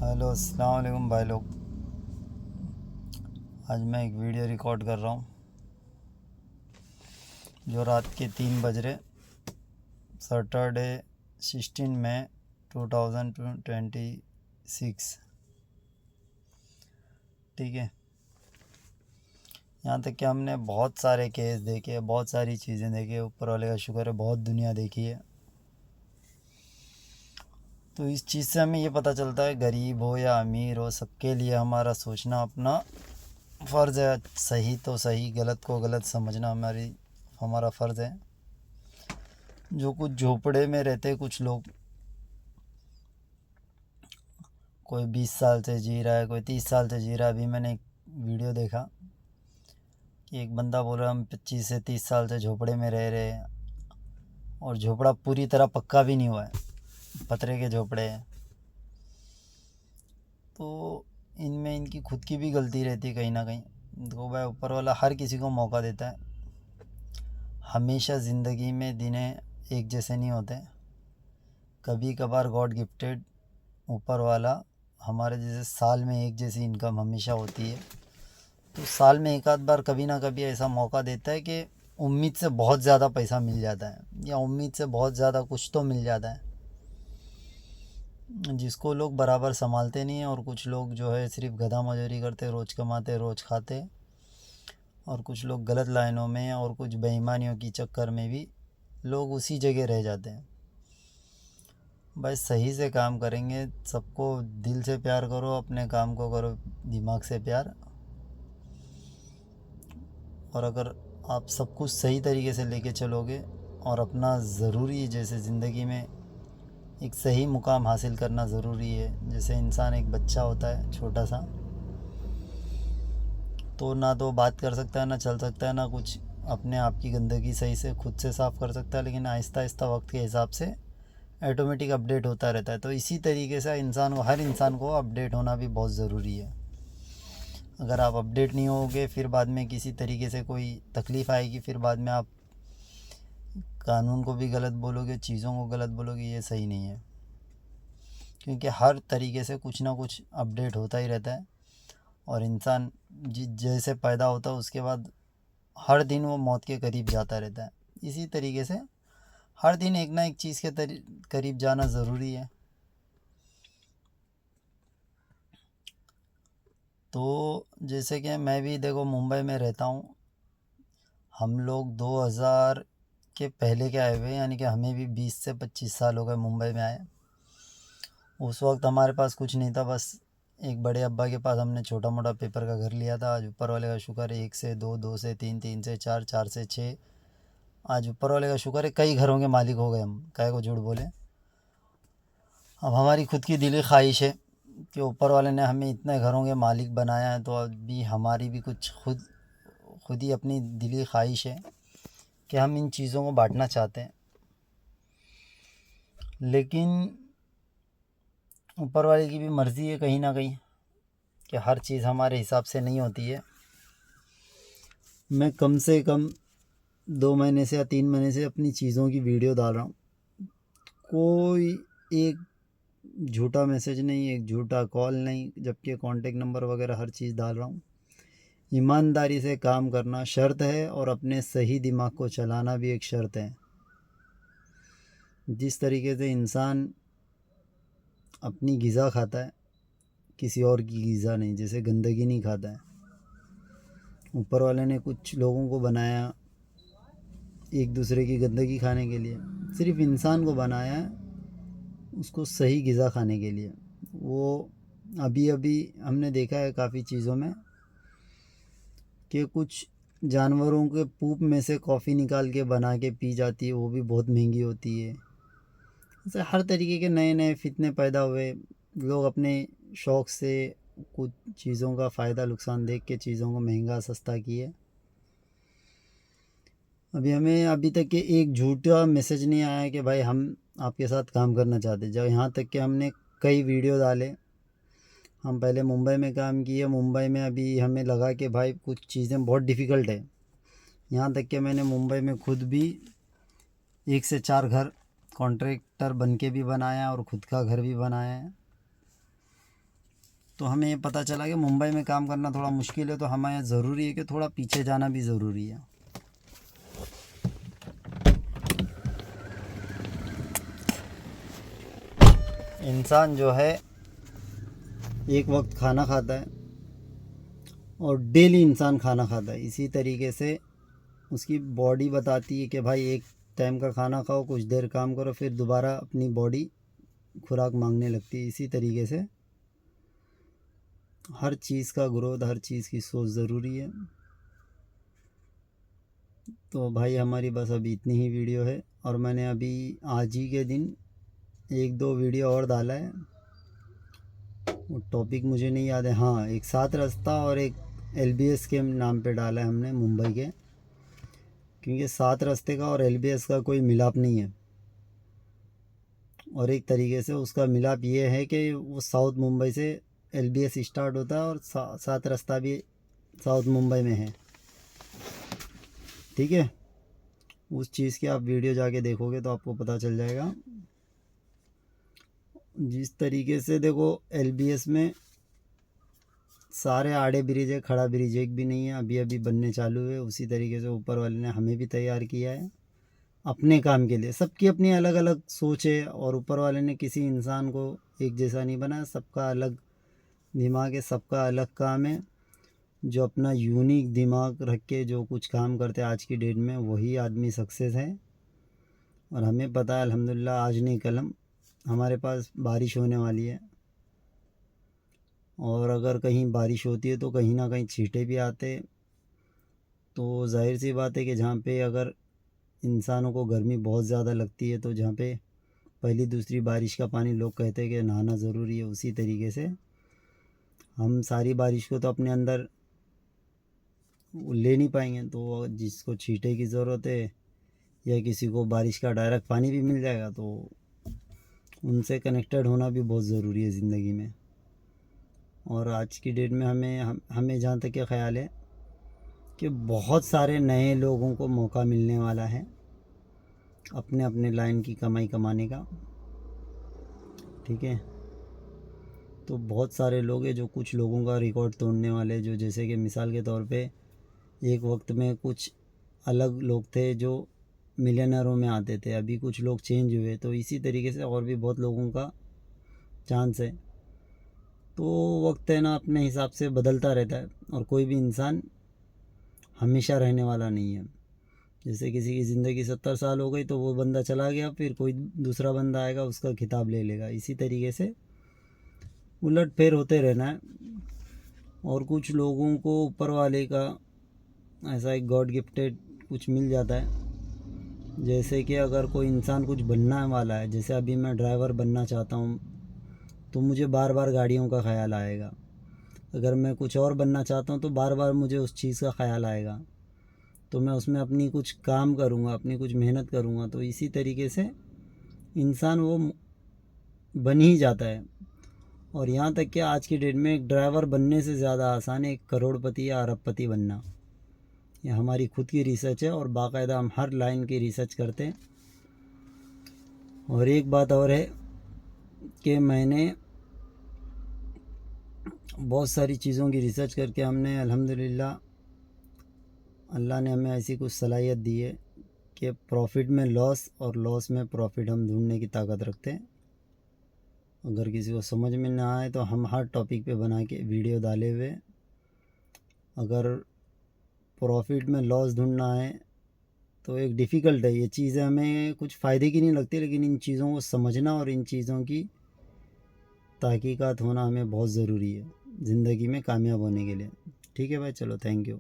Hello अस्सलाम वालेकुम भाई लोग। आज मैं एक वीडियो रिकॉर्ड कर रहा हूँ जो रात के 3 बज रहे, सैटरडे 16 मई 2026। ठीक है। यहाँ तक कि हमने बहुत सारे केस देखे, बहुत सारी चीज़ें देखी, ऊपर वाले का शुक्र है बहुत दुनिया देखी है। तो इस चीज़ से हमें ये पता चलता है गरीब हो या अमीर हो, सबके लिए हमारा सोचना अपना फ़र्ज़ है। सही तो सही, गलत को गलत समझना हमारा फ़र्ज़ है। जो कुछ झोपड़े में रहते कुछ लोग, कोई 20 साल से जी रहा है, कोई 30 साल से जी रहा है। अभी मैंने एक वीडियो देखा कि एक बंदा बोल रहा है हम 25 से 30 साल से झोपड़े में रह रहे हैं, और झोपड़ा पूरी तरह पक्का भी नहीं हुआ है, पतरे के झोपड़े हैं। तो इनमें इनकी खुद की भी गलती रहती है कहीं ना कहीं। तो भाई ऊपर वाला हर किसी को मौका देता है। हमेशा ज़िंदगी में दिनें एक जैसे नहीं होते। कभी कभार गॉड गिफ्टेड ऊपर वाला हमारे जैसे साल में एक जैसी इनकम हमेशा होती है, तो साल में एक आध बार कभी ना कभी ऐसा मौका देता है कि उम्मीद से बहुत ज़्यादा पैसा मिल जाता है, या उम्मीद से बहुत ज़्यादा कुछ तो मिल जाता है, जिसको लोग बराबर संभालते नहीं हैं। और कुछ लोग जो है सिर्फ गधा मजूरी करते, रोज़ कमाते रोज़ खाते। और कुछ लोग गलत लाइनों में और कुछ बेईमानियों की चक्कर में भी लोग उसी जगह रह जाते हैं। भाई सही से काम करेंगे, सबको दिल से प्यार करो, अपने काम को करो दिमाग से प्यार। और अगर आप सब कुछ सही तरीके से लेके चलोगे और अपना ज़रूरी, जैसे ज़िंदगी में एक सही मुकाम हासिल करना ज़रूरी है। जैसे इंसान एक बच्चा होता है छोटा सा, तो ना तो बात कर सकता है, ना चल सकता है, ना कुछ अपने आप की गंदगी सही से खुद से साफ़ कर सकता है, लेकिन आहिस्ता आहिस्ता वक्त के हिसाब से ऑटोमेटिक अपडेट होता रहता है। तो इसी तरीके से हर इंसान को अपडेट होना भी बहुत ज़रूरी है। अगर आप अपडेट नहीं होगे, फिर बाद में किसी तरीके से कोई तकलीफ़ आएगी, फिर बाद में आप कानून को भी गलत बोलोगे, चीज़ों को गलत बोलोगे, ये सही नहीं है। क्योंकि हर तरीके से कुछ ना कुछ अपडेट होता ही रहता है। और इंसान जैसे पैदा होता है उसके बाद हर दिन वो मौत के करीब जाता रहता है। इसी तरीके से हर दिन एक ना एक चीज़ के करीब जाना ज़रूरी है। तो जैसे कि मैं भी देखो मुंबई में रहता हूँ। हम लोग 2000 के पहले के आए हुए, यानी कि हमें भी 20 से 25 साल हो गए मुंबई में आए। उस वक्त हमारे पास कुछ नहीं था, बस एक बड़े अब्बा के पास हमने छोटा मोटा पेपर का घर लिया था। आज ऊपर वाले का शुक्र है, 1 से 2, 2 से 3, 3 से 4, 4 से 6। आज ऊपर वाले का शुक्र है कई घरों के मालिक हो गए हम, काहे को झूठ बोले। अब हमारी खुद की दिली ख्वाहिश है कि ऊपर वाले ने हमें इतने घरों के मालिक बनाया है, तो अभी हमारी भी कुछ खुद ही अपनी दिली ख्वाहिश है कि हम इन चीज़ों को बांटना चाहते हैं। लेकिन ऊपर वाले की भी मर्ज़ी है कहीं ना कहीं कि हर चीज़ हमारे हिसाब से नहीं होती है। मैं कम से कम 2 महीने से या 3 महीने से अपनी चीज़ों की वीडियो डाल रहा हूँ। कोई एक झूठा मैसेज नहीं, एक झूठा कॉल नहीं, जबकि कॉन्टेक्ट नंबर वगैरह हर चीज़ डाल रहा हूँ। ईमानदारी से काम करना शर्त है, और अपने सही दिमाग को चलाना भी एक शर्त है। जिस तरीके से इंसान अपनी ग़िज़ा खाता है, किसी और की ग़िज़ा नहीं, जैसे गंदगी नहीं खाता है। ऊपर वाले ने कुछ लोगों को बनाया एक दूसरे की गंदगी खाने के लिए, सिर्फ इंसान को बनाया है उसको सही ग़िज़ा खाने के लिए। वो अभी अभी हमने देखा है काफ़ी चीज़ों में कि कुछ जानवरों के पूप में से कॉफ़ी निकाल के बना के पी जाती है, वो भी बहुत महंगी होती है। ऐसे हर तरीके के नए नए फितने पैदा हुए। लोग अपने शौक़ से कुछ चीज़ों का फ़ायदा नुकसान देख के चीज़ों को महंगा सस्ता किए। हमें अभी तक के एक झूठा मैसेज नहीं आया कि भाई हम आपके साथ काम करना चाहते। जब यहाँ तक कि हमने कई वीडियो डाले, हम पहले मुंबई में काम किए, मुंबई में अभी हमें लगा कि भाई कुछ चीज़ें बहुत डिफ़िकल्ट है। यहाँ तक कि मैंने मुंबई में खुद भी 1 से 4 घर कॉन्ट्रैक्टर बन के भी बनाया और ख़ुद का घर भी बनाया है। तो हमें ये पता चला कि मुंबई में काम करना थोड़ा मुश्किल है, तो हमें ज़रूरी है कि थोड़ा पीछे जाना भी ज़रूरी है। इंसान जो है एक वक्त खाना खाता है और डेली इंसान खाना खाता है, इसी तरीके से उसकी बॉडी बताती है कि भाई एक टाइम का खाना खाओ, कुछ देर काम करो, फिर दोबारा अपनी बॉडी खुराक मांगने लगती है। इसी तरीके से हर चीज़ का ग्रोथ, हर चीज़ की सोच ज़रूरी है। तो भाई हमारी बस अभी इतनी ही वीडियो है, और मैंने अभी आज ही के दिन 1-2 वीडियो और डाला है। वो टॉपिक मुझे नहीं याद है, हाँ एक 7 रास्ता और एक LBS के नाम पे डाला है हमने मुंबई के, क्योंकि 7 रास्ते का और LBS का कोई मिलाप नहीं है। और एक तरीके से उसका मिलाप ये है कि वो साउथ मुंबई से LBS स्टार्ट होता है और 7 रास्ता भी साउथ मुंबई में है। ठीक है, उस चीज़ की आप वीडियो जाके देखोगे तो आपको पता चल जाएगा। जिस तरीके से देखो LBS में सारे आड़े ब्रिज है, खड़ा ब्रिज एक भी नहीं है, अभी अभी बनने चालू है। उसी तरीके से ऊपर वाले ने हमें भी तैयार किया है अपने काम के लिए। सबकी अपनी अलग अलग सोच है, और ऊपर वाले ने किसी इंसान को एक जैसा नहीं बनाया, सबका अलग दिमाग है, सबका अलग काम है। जो अपना यूनिक दिमाग रख के जो कुछ काम करते हैं आज की डेट में, वही आदमी सक्सेस है। और हमें पता है अल्हम्दुलिल्लाह, आज नहीं कल हमारे पास बारिश होने वाली है, और अगर कहीं बारिश होती है तो कहीं ना कहीं छींटे भी आते। तो जाहिर सी बात है कि जहाँ पे अगर इंसानों को गर्मी बहुत ज़्यादा लगती है, तो जहाँ पे पहली दूसरी बारिश का पानी लोग कहते हैं कि नहाना ज़रूरी है, उसी तरीके से हम सारी बारिश को तो अपने अंदर ले नहीं पाएंगे। तो जिसको छींटे की ज़रूरत है या किसी को बारिश का डायरेक्ट पानी भी मिल जाएगा, तो उनसे कनेक्टेड होना भी बहुत ज़रूरी है ज़िंदगी में। और आज की डेट में हमें जहाँ तक ये ख़्याल है कि बहुत सारे नए लोगों को मौका मिलने वाला है अपने अपने लाइन की कमाई कमाने का। ठीक है, तो बहुत सारे लोग हैं जो कुछ लोगों का रिकॉर्ड तोड़ने वाले, जो जैसे कि मिसाल के तौर पे एक वक्त में कुछ अलग लोग थे जो मिलियनरों में आते थे, अभी कुछ लोग चेंज हुए। तो इसी तरीके से और भी बहुत लोगों का चांस है। तो वक्त है ना, अपने हिसाब से बदलता रहता है, और कोई भी इंसान हमेशा रहने वाला नहीं है। जैसे किसी की ज़िंदगी 70 साल हो गई तो वो बंदा चला गया, फिर कोई दूसरा बंदा आएगा उसका खिताब ले लेगा। इसी तरीके से उलट फेर होते रहना है। और कुछ लोगों को ऊपर वाले का ऐसा एक गॉड गिफ्टेड कुछ मिल जाता है। जैसे कि अगर कोई इंसान कुछ बनना वाला है, जैसे अभी मैं ड्राइवर बनना चाहता हूँ, तो मुझे बार बार गाड़ियों का ख्याल आएगा। अगर मैं कुछ और बनना चाहता हूँ तो बार बार मुझे उस चीज़ का ख्याल आएगा। तो मैं उसमें अपनी कुछ काम करूँगा, अपनी कुछ मेहनत करूँगा। तो इसी तरीके से इंसान वो बन ही जाता है। और यहाँ तक कि आज की डेट में एक ड्राइवर बनने से ज़्यादा आसान है एक करोड़पति या अरबपति बनना। ये हमारी खुद की रिसर्च है, और बाकायदा हम हर लाइन की रिसर्च करते हैं। और एक बात और है कि मैंने बहुत सारी चीज़ों की रिसर्च करके हमने अल्हम्दुलिल्लाह, अल्लाह ने हमें ऐसी कुछ सलाहियत दी है कि प्रॉफिट में लॉस और लॉस में प्रॉफिट हम ढूंढने की ताकत रखते हैं। अगर किसी को समझ में ना आए तो हम हर टॉपिक पे बना के वीडियो डाले हुए। अगर प्रॉफिट में लॉस ढूंढना है तो एक डिफ़िकल्ट है, ये चीज़ें हमें कुछ फ़ायदे की नहीं लगती, लेकिन इन चीज़ों को समझना और इन चीज़ों की तहकीकात होना हमें बहुत ज़रूरी है ज़िंदगी में कामयाब होने के लिए। ठीक है भाई, चलो थैंक यू।